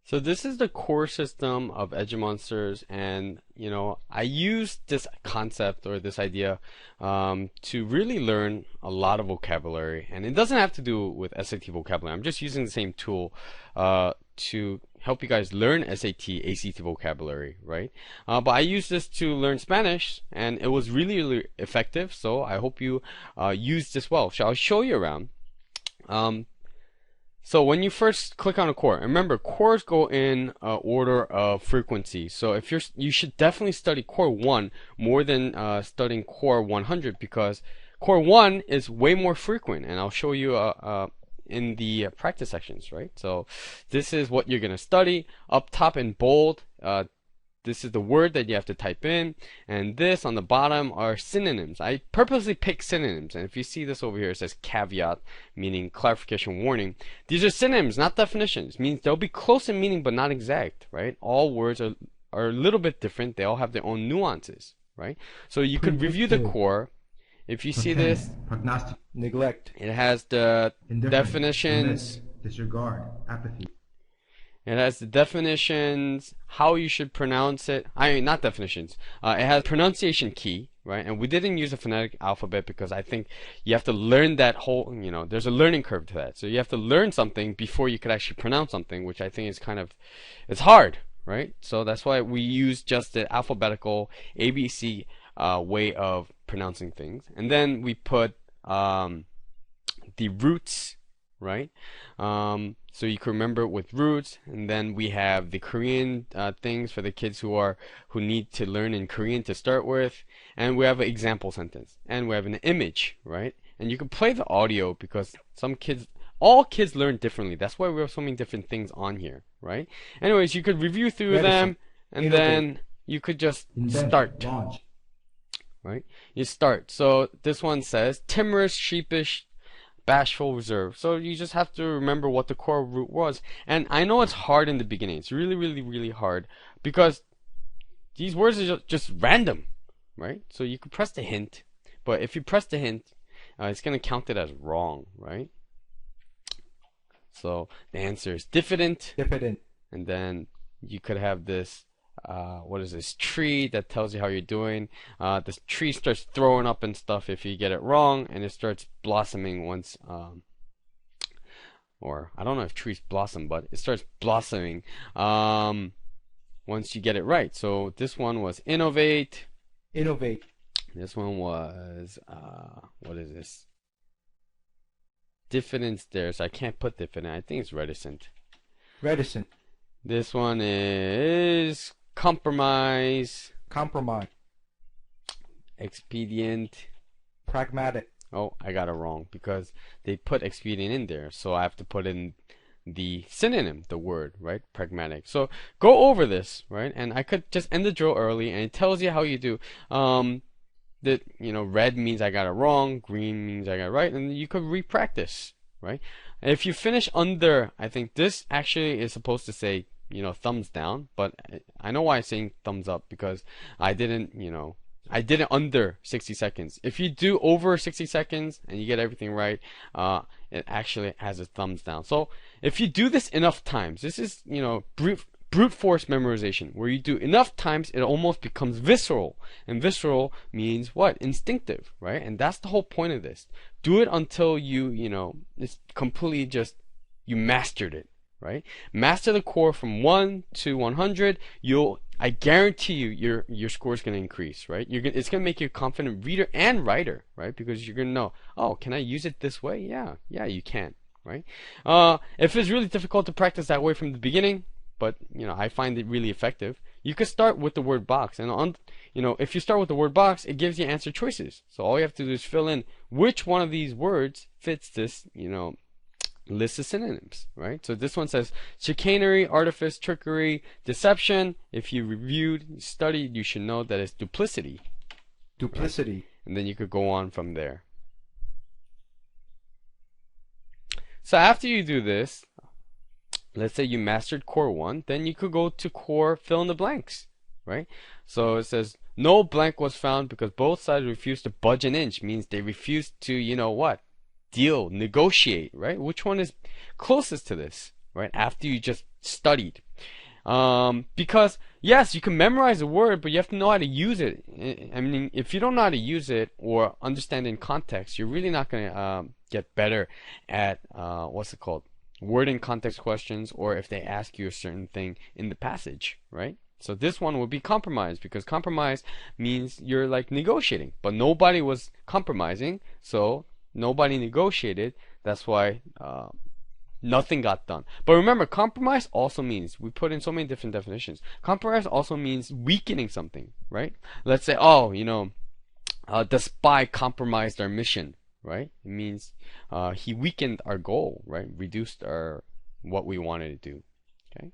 So this is the core system of Edgemonsters, and I use this concept or this idea to really learn a lot of vocabulary, and it doesn't have to do with SAT vocabulary. I'm just using the same tool to help you guys learn SAT, ACT vocabulary, right? But I use this to learn Spanish, and it was really, really effective. So I hope you use this well. So I'll show you around. So when you first click on a core, and remember, cores go in order of frequency. So if you should definitely study core 1 more than studying core 100, because core 1 is way more frequent, and I'll show you in the practice sections, right? So this is what you're going to study. Up top in bold, this is the word that you have to type in, and this on the bottom are synonyms. I purposely pick synonyms, and if you see this over here, it says caveat, meaning clarification, warning. These are synonyms, not definitions. It means they'll be close in meaning, but not exact, right? All words are a little bit different. They all have their own nuances, right? So you could review the core. If you see this, prognostic, neglect, it has the definitions, disregard, apathy. It has the definitions, how you should pronounce it. I mean, not definitions. It has pronunciation key, right? And we didn't use a phonetic alphabet because I think you have to learn that whole, there's a learning curve to that. So you have to learn something before you could actually pronounce something, which I think is it's hard, right? So that's why we use just the alphabetical ABC way of pronouncing things. And then we put the roots, right? So you can remember it with roots, and then we have the Korean things for the kids who need to learn in Korean to start with, and we have an example sentence, and we have an image, right? And you can play the audio because all kids learn differently. That's why we have so many different things on here, right? Anyways, you could review through them, and then you could just start, right? You start. So this one says timorous, sheepish, bashful, reserve. So you just have to remember what the core root was. And I know it's hard in the beginning. It's really, really, really hard because these words are just random, right? So you could press the hint, but if you press the hint, it's going to count it as wrong, right? So the answer is diffident. Diffident. And then you could have this what is this tree that tells you how you're doing. This tree starts throwing up and stuff if you get it wrong, and it starts blossoming once or I don't know if trees blossom, but it starts blossoming once you get it right. So this one was innovate. This one was what is this? Diffidence there, so I can't put diffident. I think it's reticent. This one is compromise. Expedient. Pragmatic. Oh, I got it wrong because they put expedient in there, so I have to put in the synonym, the word, right? Pragmatic. So go over this, right? And I could just end the drill early, and it tells you how you do. That red means I got it wrong, green means I got it right, and you could repractice, right? And if you finish under, I think this actually is supposed to say thumbs down, but I know why I'm saying thumbs up because I didn't under 60 seconds. If you do over 60 seconds and you get everything right, it actually has a thumbs down. So if you do this enough times, this is brute force memorization, where you do enough times it almost becomes visceral, and visceral means what? Instinctive, right? And that's the whole point of this. Do it until it's completely just you mastered it, right? Master the core from 1 to 100. I guarantee you your score is going to increase, right? It's going to make you a confident reader and writer, right? Because you're going to know, oh, can I use it this way? Yeah, you can, right? If it's really difficult to practice that way from the beginning, but I find it really effective, you could start with the word box, and if you start with the word box, it gives you answer choices. So all you have to do is fill in which one of these words fits this list of synonyms, right? So this one says chicanery, artifice, trickery, deception. If you reviewed, studied, you should know that it's duplicity. Right? And then you could go on from there. So after you do this, let's say you mastered core 1, then you could go to core fill in the blanks, right? So it says no blank was found because both sides refused to budge an inch. Means they refused to negotiate, right? Which one is closest to this, right? After you just studied. Because yes, you can memorize a word, but you have to know how to use it. I mean, if you don't know how to use it or understand it in context, you're really not going to get better at what's it called? Word in context questions, or if they ask you a certain thing in the passage, right? So this one would be compromise, because compromise means you're like negotiating, but nobody was compromising, so nobody negotiated. That's why nothing got done. But remember, compromise also means, we put in so many different definitions. Compromise also means weakening something, right? Let's say, oh, the spy compromised our mission, right? It means he weakened our goal, right? Reduced what we wanted to do. Okay,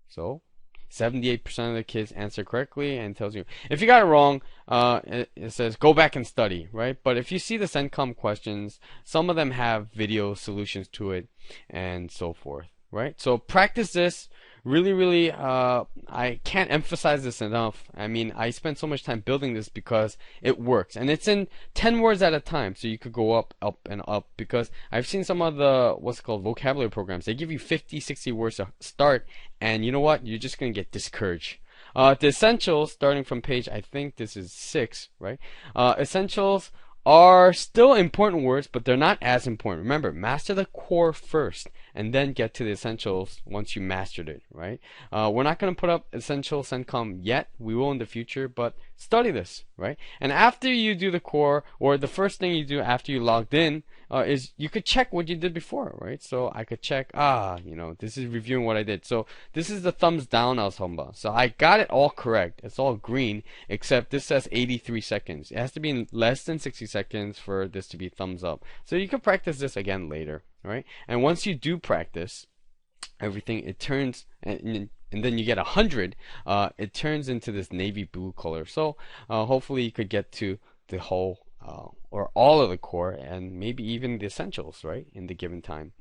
so 78% of the kids answer correctly, and tells you if you got it wrong, it says go back and study, right? But if you see the CENTCOM questions, some of them have video solutions to it and so forth, right? So practice this. Really, I can't emphasize this enough. I mean, I spent so much time building this because it works, and it's in 10 words at a time, so you could go up, and up, because I've seen some of the, what's it called, vocabulary programs. They give you 50, 60 words to start, and you know what? You're just going to get discouraged. The essentials, starting from page, I think this is 6, right? Essentials are still important words, but they're not as important. Remember, master the core first, and then get to the essentials once you mastered it, right? We're not going to put up essential CENTCOM yet. We will in the future, but study this, right? And after you do the core, or the first thing you do after you logged in, is you could check what you did before, right? So I could check, this is reviewing what I did. So this is the thumbs down I was talking about. So I got it all correct. It's all green, except this says 83 seconds. It has to be in less than 60 seconds for this to be thumbs up. So you can practice this again later, right? And once you do practice everything, it turns, and then you get 100, it turns into this navy blue color. So hopefully you could get to the whole or all of the core, and maybe even the essentials, right, in the given time.